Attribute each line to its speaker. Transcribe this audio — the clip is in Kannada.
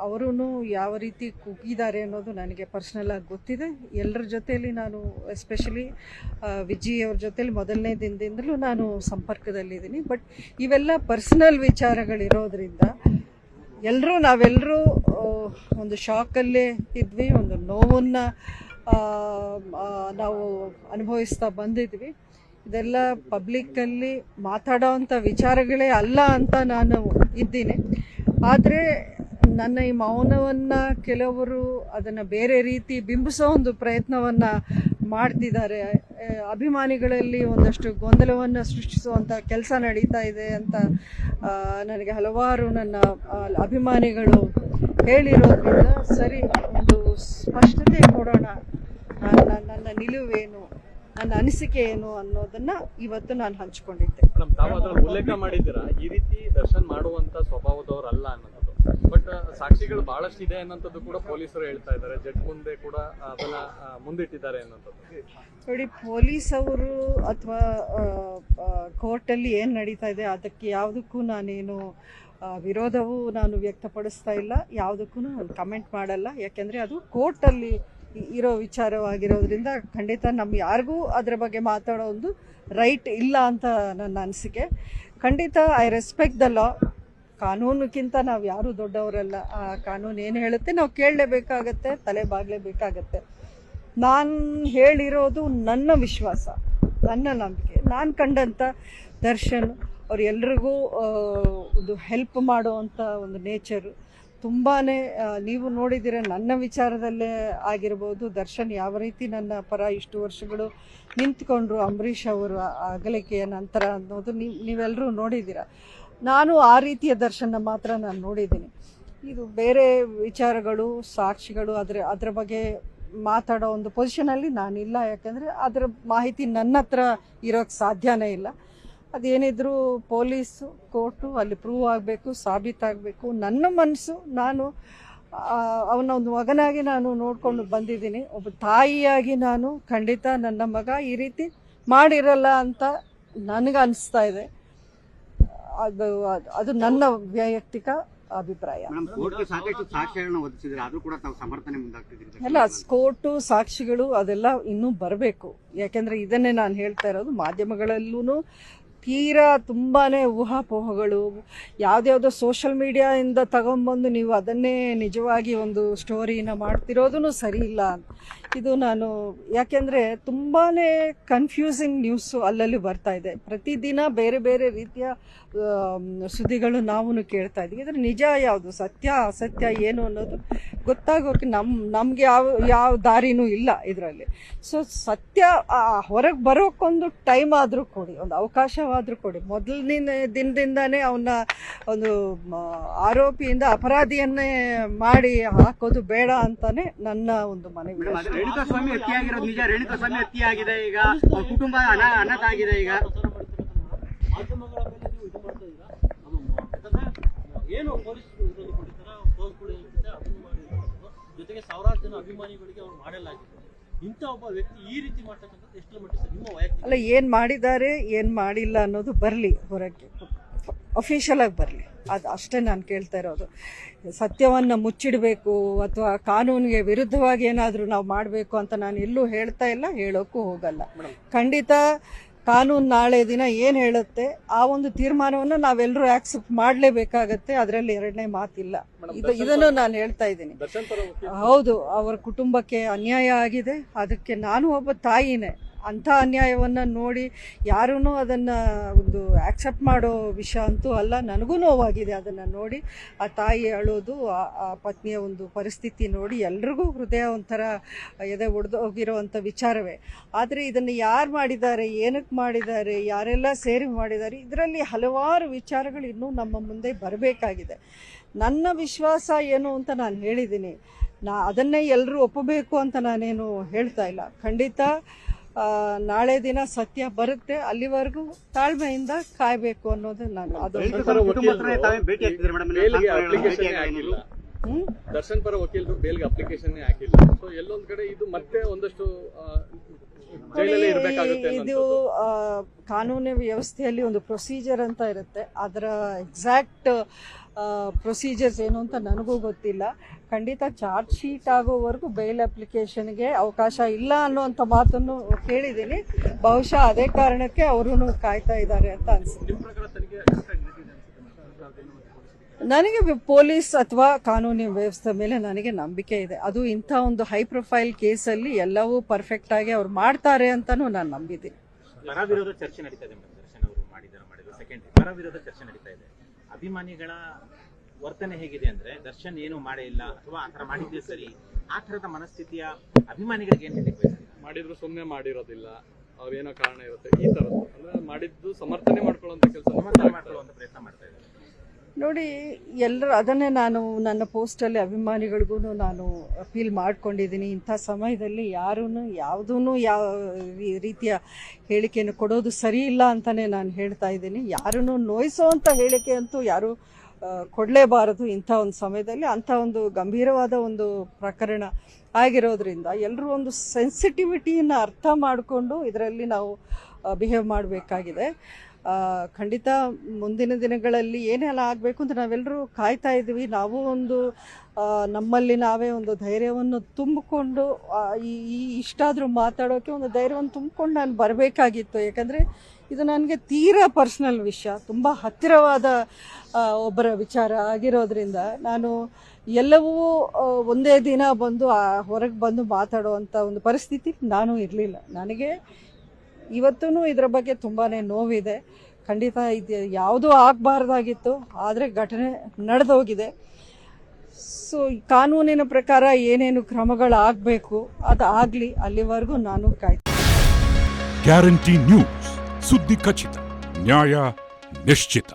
Speaker 1: ಅವರೂ ಯಾವ ರೀತಿ ಕುಗ್ಗಿದ್ದಾರೆ ಅನ್ನೋದು ನನಗೆ ಪರ್ಸ್ನಲ್ ಆಗಿ ಗೊತ್ತಿದೆ. ಎಲ್ಲರ ಜೊತೆಯಲ್ಲಿ ನಾನು ಎಸ್ಪೆಷಲಿ ವಿಜಯವ್ರ ಜೊತೆಲಿ ಮೊದಲನೇ ದಿನದಿಂದಲೂ ನಾನು ಸಂಪರ್ಕದಲ್ಲಿದ್ದೀನಿ. ಬಟ್ ಇವೆಲ್ಲ ಪರ್ಸನಲ್ ವಿಚಾರಗಳಿರೋದ್ರಿಂದ ನಾವೆಲ್ಲರೂ ಒಂದು ಶಾಕಲ್ಲೇ ಇದ್ವಿ, ಒಂದು ನೋವನ್ನು ನಾವು ಅನುಭವಿಸ್ತಾ ಬಂದಿದ್ವಿ. ಇದೆಲ್ಲ ಪಬ್ಲಿಕ್ಕಲ್ಲಿ ಮಾತಾಡೋವಂಥ ವಿಚಾರಗಳೇ ಅಲ್ಲ ಅಂತ ನಾನು ಇದ್ದೀನಿ. ಆದರೆ ನನ್ನ ಈ ಮೌನವನ್ನು ಕೆಲವರು ಅದನ್ನು ಬೇರೆ ರೀತಿ ಬಿಂಬಿಸೋ ಒಂದು ಪ್ರಯತ್ನವನ್ನು ಮಾಡ್ತಿದ್ದಾರೆ. ಅಭಿಮಾನಿಗಳಲ್ಲಿ ಒಂದಷ್ಟು ಗೊಂದಲವನ್ನು ಸೃಷ್ಟಿಸುವಂಥ ಕೆಲಸ ನಡೀತಾ ಇದೆ ಅಂತ ನನಗೆ ಹಲವಾರು ನನ್ನ ಅಭಿಮಾನಿಗಳು ಹೇಳಿರೋದ್ರಿಂದ ಸರಿ ಒಂದು ಸ್ಪಷ್ಟತೆ ಕೊಡೋಣ, ನನ್ನ ನಿಲುವೇನು, ನನ್ನ ಅನಿಸಿಕೆ ಏನು ಅನ್ನೋದನ್ನ ಇವತ್ತು ನಾನು ಹಂಚಿಕೊಂಡಿದ್ದೆ.
Speaker 2: ಮೇಡಮ್, ತಾವು ಅದರಲ್ಲಿ ಉಲ್ಲೇಖ ಮಾಡಿದ್ದೀರಾ ಈ ರೀತಿ ದರ್ಶನ್ ಮಾಡುವಂತ ಸ್ವಭಾವದವರಲ್ಲ ಅನ್ನೋದು. ಬಟ್ ಸಾಕ್ಷಿಗಳು ಬಹಳಷ್ಟು ಇದೆ ಅನ್ನೋಂಥದ್ದು ಕೂಡ ಪೊಲೀಸರು ಹೇಳ್ತಾ ಇದ್ದಾರೆ. ಜಡ್ಜ್ ಮುಂದೆ ಕೂಡ ಅದನ್ನ ಮುಂದಿಟ್ಟಿದ್ದಾರೆ ಅನ್ನೋಂಥದ್ದು.
Speaker 1: ನೋಡಿ, ಪೊಲೀಸ್ ಅವರು ಅಥವಾ ಕೋರ್ಟಲ್ಲಿ ಏನು ನಡೀತಾ ಇದೆ ಅದಕ್ಕೆ ಯಾವುದಕ್ಕೂ ನಾನೇನು ವಿರೋಧವೂ ನಾನು ವ್ಯಕ್ತಪಡಿಸ್ತಾ ಇಲ್ಲ, ಯಾವುದಕ್ಕೂ ನಾನು ಕಮೆಂಟ್ ಮಾಡಲ್ಲ. ಯಾಕೆಂದರೆ ಅದು ಕೋರ್ಟಲ್ಲಿ ಇರೋ ವಿಚಾರವಾಗಿರೋದ್ರಿಂದ ಖಂಡಿತ ಯಾರಿಗೂ ಅದರ ಬಗ್ಗೆ ಮಾತಾಡೋ ಒಂದು ರೈಟ್ ಇಲ್ಲ ಅಂತ ನನ್ನ ಅನಿಸಿಕೆ. ಖಂಡಿತ ಐ ರೆಸ್ಪೆಕ್ಟ್ ದ ಲಾ. ಕಾನೂನಿಗಿಂತ ನಾವು ಯಾರೂ ದೊಡ್ಡವರಲ್ಲ. ಆ ಕಾನೂನು ಏನು ಹೇಳುತ್ತೆ ನಾವು ಕೇಳಲೇಬೇಕಾಗತ್ತೆ, ತಲೆ ಬಾಗಲೇಬೇಕಾಗತ್ತೆ. ನಾನು ಹೇಳಿರೋದು ನನ್ನ ವಿಶ್ವಾಸ, ನನ್ನ ನಂಬಿಕೆ. ನಾನು ಕಂಡಂಥ ದರ್ಶನ್ ಅವ್ರು ಎಲ್ರಿಗೂ ಒಂದು ಹೆಲ್ಪ್ ಮಾಡುವಂಥ ಒಂದು ನೇಚರು ತುಂಬಾ ನೀವು ನೋಡಿದ್ದೀರ. ನನ್ನ ವಿಚಾರದಲ್ಲೇ ಆಗಿರ್ಬೋದು, ದರ್ಶನ್ ಯಾವ ರೀತಿ ನನ್ನ ಪರ ಇಷ್ಟು ವರ್ಷಗಳು ನಿಂತ್ಕೊಂಡ್ರು ಅಂಬರೀಷ್ ಅವರ ಅಗಲಿಕೆಯ ನಂತರ ಅನ್ನೋದು ನೀವೆಲ್ಲರೂ ನೋಡಿದ್ದೀರ. ನಾನು ಆ ರೀತಿಯ ದರ್ಶನ ಮಾತ್ರ ನಾನು ನೋಡಿದ್ದೀನಿ. ಇದು ಬೇರೆ ವಿಚಾರಗಳು, ಸಾಕ್ಷಿಗಳು ಅದರ ಬಗ್ಗೆ ಮಾತಾಡೋ ಒಂದು ಪೊಸಿಷನಲ್ಲಿ ನಾನಿಲ್ಲ. ಯಾಕಂದರೆ ಅದರ ಮಾಹಿತಿ ನನ್ನ ಹತ್ರ ಇರೋಕ್ಕೆ ಸಾಧ್ಯನೇ ಇಲ್ಲ. ಅದೇನಿದ್ರು ಪೊಲೀಸು, ಕೋರ್ಟು ಅಲ್ಲಿ ಪ್ರೂವ್ ಆಗಬೇಕು, ಸಾಬೀತಾಗಬೇಕು. ನನ್ನ ಮನಸ್ಸು, ನಾನು ಅವನ ಒಂದು ಮಗನಾಗಿ ನಾನು ನೋಡಿಕೊಂಡು ಬಂದಿದ್ದೀನಿ. ಒಬ್ಬ ತಾಯಿಯಾಗಿ ನಾನು ಖಂಡಿತ ನನ್ನ ಮಗ ಈ ರೀತಿ ಮಾಡಿರಲ್ಲ ಅಂತ ನನಗೆ ಅನಿಸ್ತಾ ಇದೆ. ಅದು ನನ್ನ ವೈಯಕ್ತಿಕ ಅಭಿಪ್ರಾಯ. ಅಲ್ಲ, ಕೋರ್ಟು ಸಾಕ್ಷಿಗಳು ಅದೆಲ್ಲ ಇನ್ನೂ ಬರಬೇಕು. ಯಾಕೆಂದರೆ ಇದನ್ನೇ ನಾನು ಹೇಳ್ತಾ ಇರೋದು. ಮಾಧ್ಯಮಗಳಲ್ಲೂ ತೀರಾ ತುಂಬಾ ಊಹಾಪೋಹಗಳು, ಯಾವುದ್ಯಾವುದೋ ಸೋಷಲ್ ಮೀಡಿಯಾದಿಂದ ತಗೊಂಬಂದು ನೀವು ಅದನ್ನೇ ನಿಜವಾಗಿ ಒಂದು ಸ್ಟೋರಿನ ಮಾಡ್ತಿರೋದೂ ಸರಿ ಇಲ್ಲ. ಇದು ನಾನು ಯಾಕೆಂದರೆ ತುಂಬಾ ಕನ್ಫ್ಯೂಸಿಂಗ್ ನ್ಯೂಸು ಅಲ್ಲಲ್ಲಿ ಬರ್ತಾ ಇದೆ. ಪ್ರತಿದಿನ ಬೇರೆ ಬೇರೆ ರೀತಿಯ ಸುದ್ದಿಗಳು ನಾವು ಕೇಳ್ತಾ ಇದ್ದೀವಿ. ಇದರ ನಿಜ ಯಾವುದು, ಸತ್ಯ ಅಸತ್ಯ ಏನು ಅನ್ನೋದು ಗೊತ್ತಾಗೋಕೆ ನಮಗೆ ಯಾವ ದಾರಿನೂ ಇಲ್ಲ ಇದರಲ್ಲಿ. ಸೊ ಸತ್ಯ ಹೊರಗೆ ಬರೋಕ್ಕೊಂದು ಟೈಮ್ ಆದರೂ ಕೊಡಿ, ಒಂದು ಅವಕಾಶವಾದರೂ ಕೊಡಿ. ಮೊದಲನೇ ದಿನದಿಂದಾನೇ ಅವನ್ನ ಒಂದು ಆರೋಪಿಯಿಂದ ಅಪರಾಧಿಯನ್ನೇ ಮಾಡಿ ಹಾಕೋದು ಬೇಡ ಅಂತಾನೆ ನನ್ನ ಒಂದು ಮನವಿ.
Speaker 3: ರೇಣುಕಾಸ್ವಾಮಿ ಹತ್ಯೆಯಾಗಿರೋದು ನಿಜ. ರೇಣುಕಾಸ್ವಾಮಿ ಹತ್ಯೆಯಾಗಿದೆ, ಈಗ ಕುಟುಂಬ ಅನಾಥ ಆಗಿದೆ. ಈಗ
Speaker 4: ಏನು ಪೊಲೀಸ್ ಜೊತೆಗೆ ಸಾವಿರಾರು ಜನ ಅಭಿಮಾನಿಗಳಿಗೆ ಅವ್ರು ಮಾಡಲಾಗಿದೆ. ಇಂಥ ಒಬ್ಬ ವ್ಯಕ್ತಿ ಈ ರೀತಿ ಮಾಡ್ತಕ್ಕಂಥದ್ದು ಎಷ್ಟರ ಮಟ್ಟಿಗೆ ನಿಮ್ಮ ವೈಯಕ್ತಿಕ
Speaker 1: ಅಲ್ಲ, ಏನು ಮಾಡಿದ್ದಾರೆ ಏನು ಮಾಡಿಲ್ಲ ಅನ್ನೋದು ಬರಲಿ ಹೊರಗೆ, ಅಫಿಷಿಯಲ್ ಆಗಿ ಬರಲಿ. ಅದು ಅಷ್ಟೇ ನಾನು ಕೇಳ್ತಾ ಇರೋದು. ಸತ್ಯವನ್ನು ಮುಚ್ಚಿಡಬೇಕು ಅಥವಾ ಕಾನೂನಿಗೆ ವಿರುದ್ಧವಾಗಿ ಏನಾದರೂ ನಾವು ಮಾಡಬೇಕು ಅಂತ ನಾನು ಎಲ್ಲೂ ಹೇಳ್ತಾ ಇಲ್ಲ, ಹೇಳೋಕ್ಕೂ ಹೋಗಲ್ಲ. ಖಂಡಿತ ಕಾನೂನು ನಾಳೆ ದಿನ ಏನು ಹೇಳುತ್ತೆ ಆ ಒಂದು ತೀರ್ಮಾನವನ್ನು ನಾವೆಲ್ಲರೂ ಆಕ್ಸೆಪ್ಟ್ ಮಾಡಲೇಬೇಕಾಗತ್ತೆ. ಅದರಲ್ಲಿ ಎರಡನೇ ಮಾತಿಲ್ಲ. ಇದನ್ನು ನಾನು ಹೇಳ್ತಾ ಇದ್ದೀನಿ. ಹೌದು, ಅವರ ಕುಟುಂಬಕ್ಕೆ ಅನ್ಯಾಯ ಆಗಿದೆ. ಅದಕ್ಕೆ ನಾನು ಒಬ್ಬ ತಾಯಿನೇ. ಅಂಥ ಅನ್ಯಾಯವನ್ನು ನೋಡಿ ಯಾರೂ ಅದನ್ನು ಒಂದು ಆಕ್ಸೆಪ್ಟ್ ಮಾಡೋ ವಿಷಯ ಅಂತೂ ಅಲ್ಲ. ನನಗೂ ನೋವಾಗಿದೆ ಅದನ್ನು ನೋಡಿ. ಆ ತಾಯಿ ಅಳೋದು, ಆ ಪತ್ನಿಯ ಒಂದು ಪರಿಸ್ಥಿತಿ ನೋಡಿ ಎಲ್ರಿಗೂ ಹೃದಯ ಒಂಥರ ಎದೆ ಒಡೆದೋಗಿರೋವಂಥ ವಿಚಾರವೇ. ಆದರೆ ಇದನ್ನು ಯಾರು ಮಾಡಿದ್ದಾರೆ, ಏನಕ್ಕೆ ಮಾಡಿದ್ದಾರೆ, ಯಾರೆಲ್ಲ ಸೇರಿ ಮಾಡಿದ್ದಾರೆ, ಇದರಲ್ಲಿ ಹಲವಾರು ವಿಚಾರಗಳು ಇನ್ನೂ ನಮ್ಮ ಮುಂದೆ ಬರಬೇಕಾಗಿದೆ. ನನ್ನ ವಿಶ್ವಾಸ ಏನು ಅಂತ ನಾನು ಹೇಳಿದ್ದೀನಿ. ಅದನ್ನೇ ಎಲ್ಲರೂ ಒಪ್ಪಬೇಕು ಅಂತ ನಾನೇನು ಹೇಳ್ತಾ ಇಲ್ಲ. ಖಂಡಿತ ನಾಳೆ ದಿನ ಸತ್ಯ ಬರುತ್ತೆ. ಅಲ್ಲಿವರೆಗೂ ತಾಳ್ಮೆಯಿಂದ ಕಾಯಬೇಕು ಅನ್ನೋದು ನಾನು. ಅದು
Speaker 2: ದರ್ಶನ್ ಪರ ವಕೀಲರು ಬೇಲ್ಗೆ ಅಪ್ಲಿಕೇಶನ್ ಹಾಕಿಲ್ಲ. ಸೊ ಎಲ್ಲೊಂದ್ ಕಡೆ ಇದು ಮತ್ತೆ ಒಂದಷ್ಟು ಜೈಲಲ್ಲೇ ಇರಬೇಕಾಗುತ್ತೆ
Speaker 1: ಇದು ಕಾನೂನು ವ್ಯವಸ್ಥೆಯಲ್ಲಿ ಒಂದು ಪ್ರೊಸೀಜರ್ ಅಂತ ಇರುತ್ತೆ. ಅದರ ಎಕ್ಸಾಕ್ಟ್ ಪ್ರೊಸೀಜರ್ಸ್ ಏನು ಅಂತ ನನಗೂ ಗೊತ್ತಿಲ್ಲ. ಖಂಡಿತ ಚಾರ್ಜ್ ಶೀಟ್ ಆಗೋವರೆಗೂ ಬೇಲ್ ಅಪ್ಲಿಕೇಶನ್ಗೆ ಅವಕಾಶ ಇಲ್ಲ ಅನ್ನುವಂಥ ಮಾತನ್ನು ಕೇಳಿದ್ದೀನಿ. ಬಹುಶಃ ಅದೇ ಕಾರಣಕ್ಕೆ ಅವರು ಕಾಯ್ತಾ ಇದ್ದಾರೆ ಅಂತ ಅನ್ಸುತ್ತೆ. ನನಗೆ ಪೊಲೀಸ್ ಅಥವಾ ಕಾನೂನಿನ ವ್ಯವಸ್ಥೆ ಮೇಲೆ ನನಗೆ ನಂಬಿಕೆ ಇದೆ. ಅದು ಇಂಥ ಒಂದು ಹೈ ಪ್ರೊಫೈಲ್ ಕೇಸಲ್ಲಿ ಎಲ್ಲವೂ ಪರ್ಫೆಕ್ಟ್ ಆಗಿ ಅವ್ರು ಮಾಡ್ತಾರೆ ಅಂತಾನೂ ನಾನು ನಂಬಿದ್ದೀನಿ.
Speaker 5: ಪರ ವಿರೋಧ ಚರ್ಚೆ ನಡೀತಾ ಇದೆ. ದರ್ಶನ್ ಅವರು ಮಾಡಿದ್ರು ಸೆಕೆಂಡ್ ಪರ ವಿರೋಧ ಚರ್ಚೆ ನಡೀತಾ ಇದೆ. ಅಭಿಮಾನಿಗಳ ವರ್ತನೆ ಹೇಗಿದೆ ಅಂದ್ರೆ ದರ್ಶನ್ ಏನು ಮಾಡೇ ಇಲ್ಲ ಅಥವಾ ಆತರ ಮಾಡಿದ್ದೆ ಸರಿ, ಆ ತರದ ಮನಸ್ಥಿತಿಯ ಅಭಿಮಾನಿಗಳಿಗೆ ಏನ್ ಹೇಳಿಕೆ
Speaker 2: ಮಾಡಿದ್ರು ಸುಮ್ಮನೆ ಮಾಡಿರೋದಿಲ್ಲ, ಅವ್ರೇನೋ ಕಾರಣ ಇರುತ್ತೆ, ಈ ತರದ್ದು ಅಂದ್ರೆ ಮಾಡಿದ್ದು ಸಮರ್ಥನೆ ಮಾಡ್ಕೊಳ್ಳುವಂತ ಕೆಲಸ
Speaker 5: ಮಾಡ್ಕೊಳ್ಳುವಂತ ಪ್ರಯತ್ನ ಮಾಡ್ತಾ ಇದ್ದಾರೆ.
Speaker 1: ನೋಡಿ, ಎಲ್ಲರೂ ಅದನ್ನೇ ನಾನು ನನ್ನ ಪೋಸ್ಟಲ್ಲಿ ಅಭಿಮಾನಿಗಳಿಗೂ ನಾನು ಅಪೀಲ್ ಮಾಡ್ಕೊಂಡಿದ್ದೀನಿ. ಇಂಥ ಸಮಯದಲ್ಲಿ ಯಾರೂ ಯಾವುದೂ ಯಾವ ರೀತಿಯ ಹೇಳಿಕೆಯನ್ನು ಕೊಡೋದು ಸರಿ ಇಲ್ಲ ಅಂತಲೇ ನಾನು ಹೇಳ್ತಾ ಇದ್ದೀನಿ. ಯಾರನ್ನು ನೋಯಿಸೋವಂಥ ಹೇಳಿಕೆ ಅಂತೂ ಯಾರೂ ಕೊಡಲೇಬಾರದು ಇಂಥ ಒಂದು ಸಮಯದಲ್ಲಿ. ಅಂಥ ಒಂದು ಗಂಭೀರವಾದ ಒಂದು ಪ್ರಕರಣ ಆಗಿರೋದ್ರಿಂದ ಎಲ್ಲರೂ ಒಂದು ಸೆನ್ಸಿಟಿವಿಟಿಯನ್ನು ಅರ್ಥ ಮಾಡಿಕೊಂಡು ಇದರಲ್ಲಿ ನಾವು ಬಿಹೇವ್ ಮಾಡಬೇಕಾಗಿದೆ. ಖಂಡಿತ ಮುಂದಿನ ದಿನಗಳಲ್ಲಿ ಏನೆಲ್ಲ ಆಗಬೇಕು ಅಂತ ನಾವೆಲ್ಲರೂ ಕಾಯ್ತಾ ಇದ್ದೀವಿ. ನಾವು ಒಂದು ನಮ್ಮಲ್ಲಿ ನಾವೇ ಒಂದು ಧೈರ್ಯವನ್ನು ತುಂಬಿಕೊಂಡು ಇಷ್ಟಾದರೂ ಮಾತಾಡೋಕ್ಕೆ ಒಂದು ಧೈರ್ಯವನ್ನು ತುಂಬಿಕೊಂಡು ನಾನು ಬರಬೇಕಾಗಿತ್ತು. ಯಾಕಂದರೆ ಇದು ನನಗೆ ತೀರಾ ಪರ್ಸ್ನಲ್ ವಿಷಯ, ತುಂಬ ಹತ್ತಿರವಾದ ಒಬ್ಬರ ವಿಚಾರ ಆಗಿರೋದ್ರಿಂದ ನಾನು ಎಲ್ಲವೂ ಒಂದೇ ದಿನ ಬಂದು ಹೊರಗೆ ಬಂದು ಮಾತಾಡುವಂಥ ಒಂದು ಪರಿಸ್ಥಿತಿ ನಾನು ಇರಲಿಲ್ಲ. ನನಗೆ ಇವತ್ತೂ ಇದರ ಬಗ್ಗೆ ತುಂಬಾ ನೋವಿದೆ. ಖಂಡಿತ ಇದು ಯಾವುದೂ ಆಗಬಾರ್ದಾಗಿತ್ತು, ಆದರೆ ಘಟನೆ ನಡೆದೋಗಿದೆ. ಸೊ ಕಾನೂನಿನ ಪ್ರಕಾರ ಏನೇನು ಕ್ರಮಗಳಾಗಬೇಕು ಅದು ಆಗಲಿ, ಅಲ್ಲಿವರೆಗೂ ನಾನು ಕಾಯ್ತೀನಿ.
Speaker 6: ಗ್ಯಾರಂಟಿ ನ್ಯೂಸ್, ಸುದ್ದಿ ಖಚಿತ, ನ್ಯಾಯ ನಿಶ್ಚಿತ.